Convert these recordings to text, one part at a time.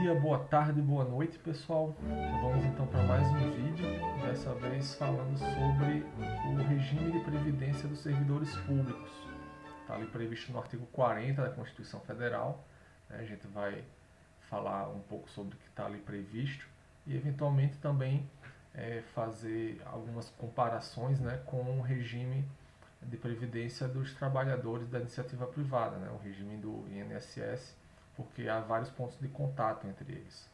dia, boa tarde, boa noite, pessoal. Vamos então para mais um vídeo, dessa vez falando sobre o regime de previdência dos servidores públicos. Está ali previsto no artigo 40 da Constituição Federal. A gente vai falar um pouco sobre o que está ali previsto e eventualmente também fazer algumas comparações, com o regime de previdência dos trabalhadores da iniciativa privada, o regime do INSS, porque há vários pontos de contato entre eles.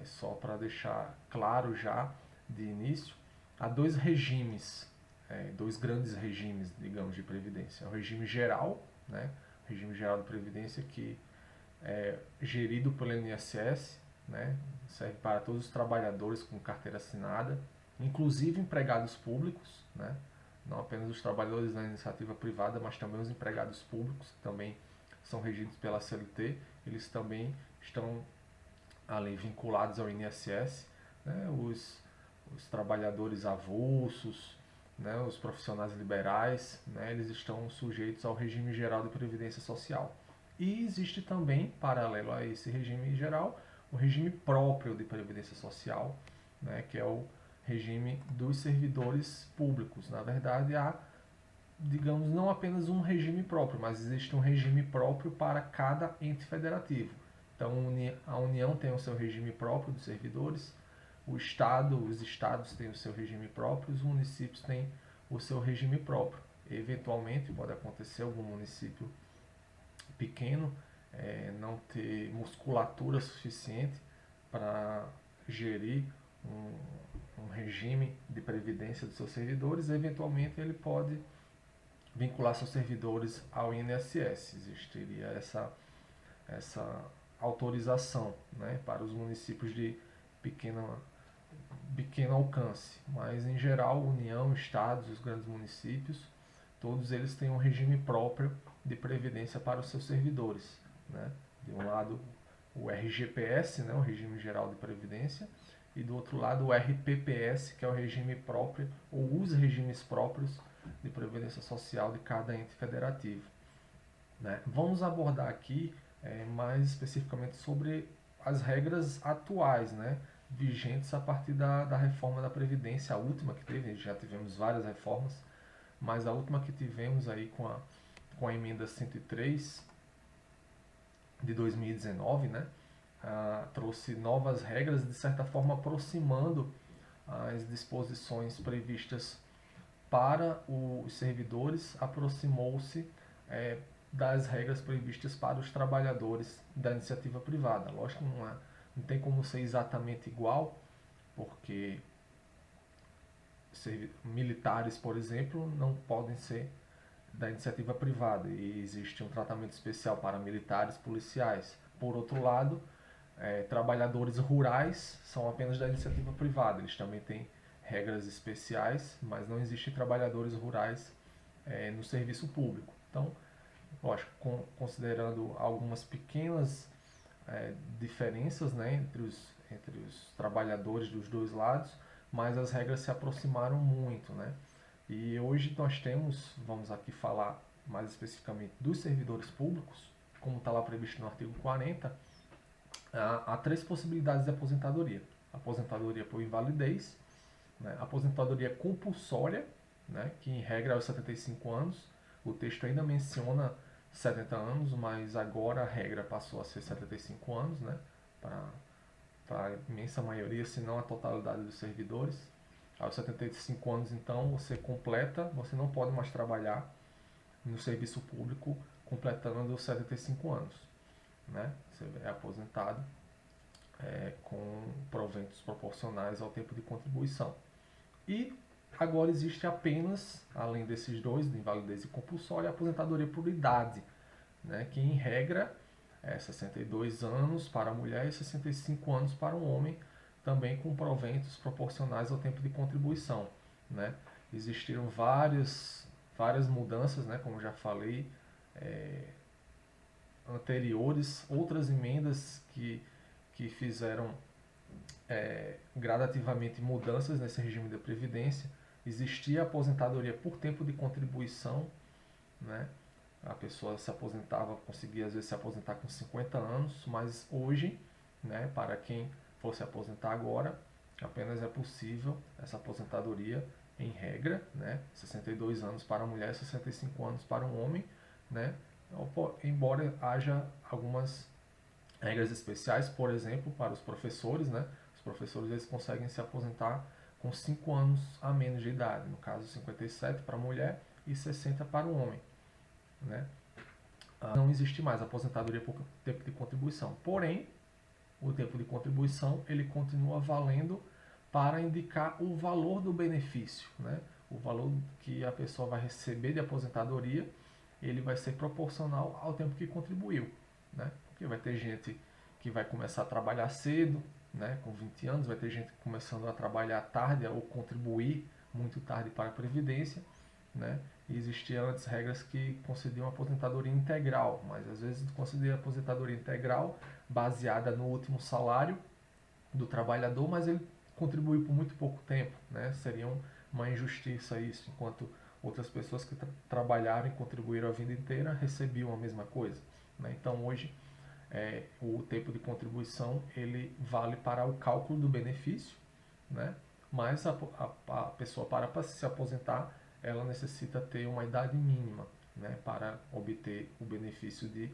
Só para deixar claro já de início, há dois regimes, dois grandes regimes, digamos, de previdência. O regime geral, o regime geral de previdência que é gerido pelo INSS, serve para todos os trabalhadores com carteira assinada, inclusive empregados públicos, não apenas os trabalhadores da iniciativa privada, mas também os empregados públicos, que também são regidos pela CLT, eles também estão ali vinculados ao INSS, os trabalhadores avulsos, os profissionais liberais, eles estão sujeitos ao regime geral de previdência social. E existe também, paralelo a esse regime geral, o regime próprio de previdência social, que é o regime dos servidores públicos. Na verdade, há, digamos, não apenas um regime próprio, mas existe um regime próprio para cada ente federativo. Então, a União tem o seu regime próprio dos servidores, os estados têm o seu regime próprio, os municípios têm o seu regime próprio. Eventualmente, pode acontecer algum município pequeno não ter musculatura suficiente para gerir um regime de previdência dos seus servidores, eventualmente ele pode vincular seus servidores ao INSS. Existiria essa autorização para os municípios de pequeno alcance, mas em geral, União, Estados, os grandes municípios, todos eles têm um regime próprio de previdência para os seus servidores. De um lado, o RGPS, o Regime Geral de Previdência, e do outro lado, o RPPS, que é o regime próprio, ou os regimes próprios de previdência social de cada ente federativo. Vamos abordar aqui mais especificamente sobre as regras atuais, vigentes a partir da reforma da Previdência, a última que teve. Já tivemos várias reformas, mas a última que tivemos aí com a emenda 103 de 2019, trouxe novas regras, de certa forma aproximando as disposições previstas para os servidores, aproximou-se das regras previstas para os trabalhadores da iniciativa privada. Lógico que não tem como ser exatamente igual, porque militares, por exemplo, não podem ser da iniciativa privada e existe um tratamento especial para militares, policiais. Por outro lado, trabalhadores rurais são apenas da iniciativa privada, eles também têm regras especiais, mas não existem trabalhadores rurais no serviço público. Então, lógico, considerando algumas pequenas diferenças entre os trabalhadores dos dois lados, mas as regras se aproximaram muito. E hoje nós temos, vamos aqui falar mais especificamente dos servidores públicos, como está lá previsto no artigo 40, há três possibilidades de aposentadoria. Aposentadoria por invalidez, aposentadoria compulsória, que em regra é aos 75 anos. O texto ainda menciona 70 anos, mas agora a regra passou a ser 75 anos, para a imensa maioria, se não a totalidade dos servidores. Aos 75 anos, então, você completa, você não pode mais trabalhar no serviço público completando os 75 anos. Você é aposentado com proventos proporcionais ao tempo de contribuição. E agora existe apenas, além desses dois, de invalidez e compulsória, a aposentadoria por idade, que em regra é 62 anos para a mulher e 65 anos para o homem, também com proventos proporcionais ao tempo de contribuição. Existiram várias mudanças, como já falei, anteriores, outras emendas que fizeram gradativamente mudanças nesse regime da Previdência. Existia a aposentadoria por tempo de contribuição, A pessoa se aposentava, conseguia às vezes se aposentar com 50 anos, mas hoje, né, para quem for se aposentar agora, apenas é possível essa aposentadoria em regra, né, 62 anos para a mulher, 65 anos para um homem, né, embora haja algumas regras especiais, por exemplo, para os professores, né, os professores eles conseguem se aposentar com 5 anos a menos de idade, no caso 57 para a mulher e 60 para o homem, né. Não existe mais aposentadoria por tempo de contribuição, porém o tempo de contribuição ele continua valendo para indicar o valor do benefício, né? O valor que a pessoa vai receber de aposentadoria, ele vai ser proporcional ao tempo que contribuiu, né? Porque vai ter gente que vai começar a trabalhar cedo, né? Com 20 anos, vai ter gente começando a trabalhar tarde ou contribuir muito tarde para a previdência, né? E existiam antes regras que concediam aposentadoria integral, mas às vezes concediam aposentadoria integral baseada no último salário do trabalhador, mas ele contribuiu por muito pouco tempo, né? Seria uma injustiça isso, enquanto outras pessoas que trabalharam e contribuíram a vida inteira recebiam a mesma coisa, né? Então hoje o tempo de contribuição ele vale para o cálculo do benefício, né? Mas a pessoa para se aposentar ela necessita ter uma idade mínima, né, para obter o benefício de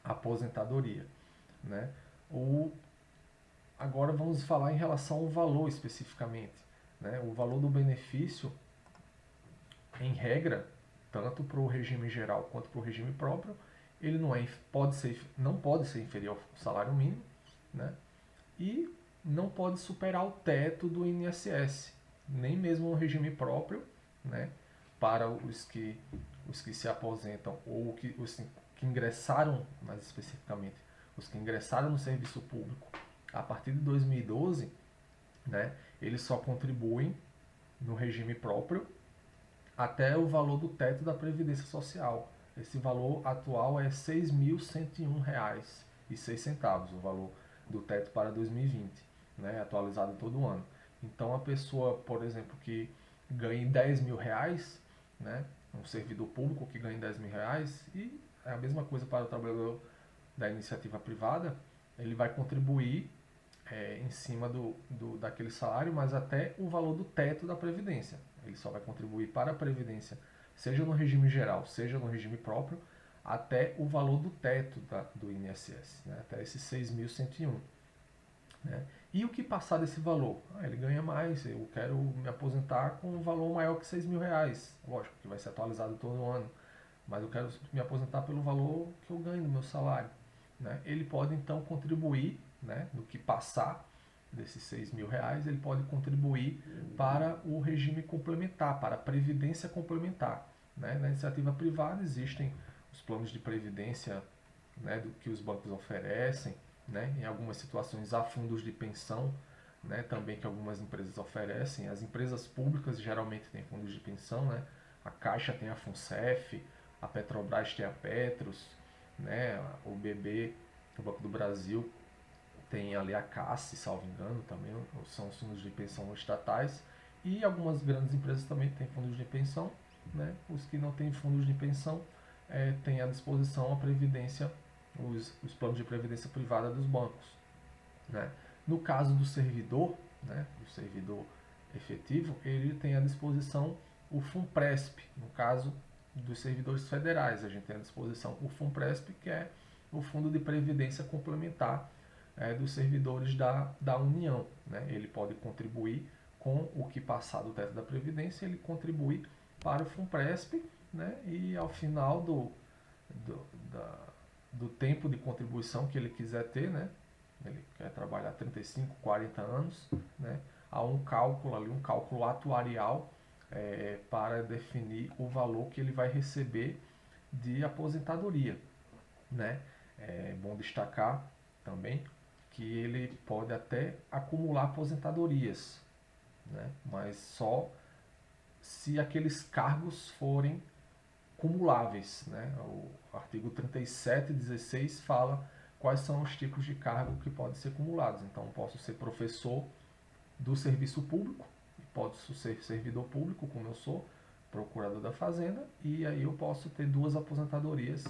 aposentadoria, né? Agora vamos falar em relação ao valor especificamente, né? O valor do benefício, em regra, tanto para o regime geral quanto para o regime próprio, ele não pode ser inferior ao salário mínimo, né? E não pode superar o teto do INSS, nem mesmo no regime próprio, né? Para os que se aposentam ou os que ingressaram, mais especificamente, os que ingressaram no serviço público a partir de 2012, né? Eles só contribuem no regime próprio até o valor do teto da Previdência Social. Esse valor atual é R$ 6.101,06, o valor do teto para 2020, né, atualizado todo ano. Então a pessoa, por exemplo, que ganhe R$ 10.000, né, um servidor público que ganhe R$ 10.000, e é a mesma coisa para o trabalhador da iniciativa privada, ele vai contribuir em cima daquele salário, mas até o valor do teto da Previdência. Ele só vai contribuir para a Previdência, seja no regime geral, seja no regime próprio, até o valor do teto do INSS, né? Até esse 6.101. Né? E o que passar desse valor? Ele ganha mais, eu quero me aposentar com um valor maior que R$ 6.000. Lógico que vai ser atualizado todo ano, mas eu quero me aposentar pelo valor que eu ganho do meu salário. Né? Ele pode então contribuir, né, no que passar desses R$ 6.000, ele pode contribuir para o regime complementar, para a previdência complementar. Né? Na iniciativa privada existem os planos de previdência, né, que os bancos oferecem, né? Em algumas situações há fundos de pensão, né, também que algumas empresas oferecem. As empresas públicas geralmente têm fundos de pensão, né? A Caixa tem a FUNCEF, a Petrobras tem a Petros, né? O BB, o Banco do Brasil, tem ali a CASSE, salvo engano, também são os fundos de pensão estatais, e algumas grandes empresas também têm fundos de pensão, né? Os que não têm fundos de pensão têm à disposição a previdência, os planos de previdência privada dos bancos, né? No caso do servidor, né, do servidor efetivo, ele tem à disposição o FUNPRESP. No caso dos servidores federais, a gente tem à disposição o FUNPRESP, que é o Fundo de Previdência Complementar dos servidores da União. Né? Ele pode contribuir com o que passar do teto da Previdência, ele contribui para o FUNPRESP, né? E ao final do, da, do tempo de contribuição que ele quiser ter, né? Ele quer trabalhar 35, 40 anos, né? Há um cálculo ali, um cálculo atuarial para definir o valor que ele vai receber de aposentadoria, né? É bom destacar também que ele pode até acumular aposentadorias, né? Mas só se aqueles cargos forem cumuláveis, né? O artigo 3716 fala quais são os tipos de cargo que podem ser cumulados. Então, posso ser professor do serviço público, posso ser servidor público, como eu sou, procurador da Fazenda, e aí eu posso ter 2 aposentadorias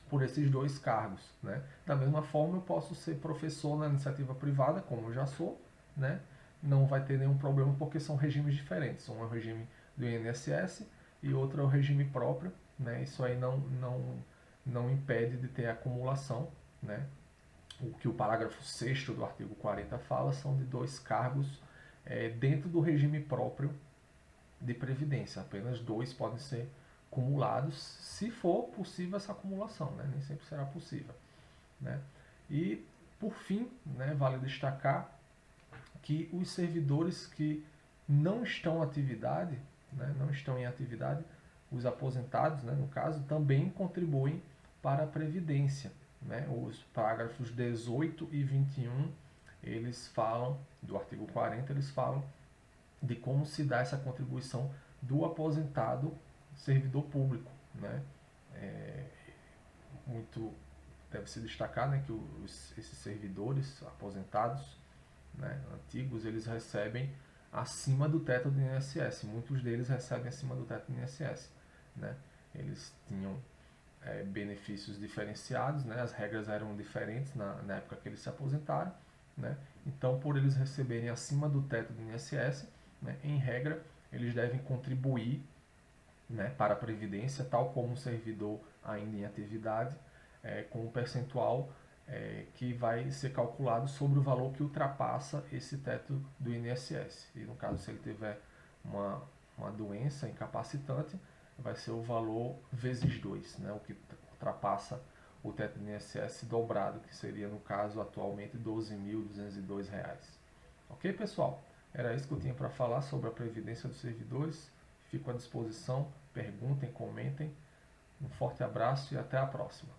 por esses 2 cargos, né? Da mesma forma, eu posso ser professor na iniciativa privada, como eu já sou, né? Não vai ter nenhum problema porque são regimes diferentes. Um é o regime do INSS e outro é o regime próprio, né? Isso aí não impede de ter acumulação, né? O que o parágrafo 6º do artigo 40 fala são de 2 cargos dentro do regime próprio de previdência. Apenas 2 podem ser cumulados, se for possível essa acumulação, né? Nem sempre será possível, né? E, por fim, né, vale destacar que os servidores que não estão em atividade, né, os aposentados, né, no caso, também contribuem para a Previdência, né? Os parágrafos 18 e 21, eles falam, do artigo 40, eles falam de como se dá essa contribuição do aposentado servidor público, né? Muito deve se destacar, né, que esses servidores aposentados, né, antigos, eles recebem acima do teto do INSS. Muitos deles recebem acima do teto do INSS, né? Eles tinham benefícios diferenciados, né? As regras eram diferentes na época que eles se aposentaram, né? Então, por eles receberem acima do teto do INSS, né, em regra, eles devem contribuir, né, para a Previdência, tal como um servidor ainda em atividade, com um percentual que vai ser calculado sobre o valor que ultrapassa esse teto do INSS. E no caso, se ele tiver uma doença incapacitante, vai ser o valor vezes 2, né, o que ultrapassa o teto do INSS dobrado, que seria, no caso, atualmente R$ 12.202. Ok, pessoal? Era isso que eu tinha para falar sobre a Previdência dos Servidores. Fico à disposição, perguntem, comentem. Um forte abraço e até a próxima.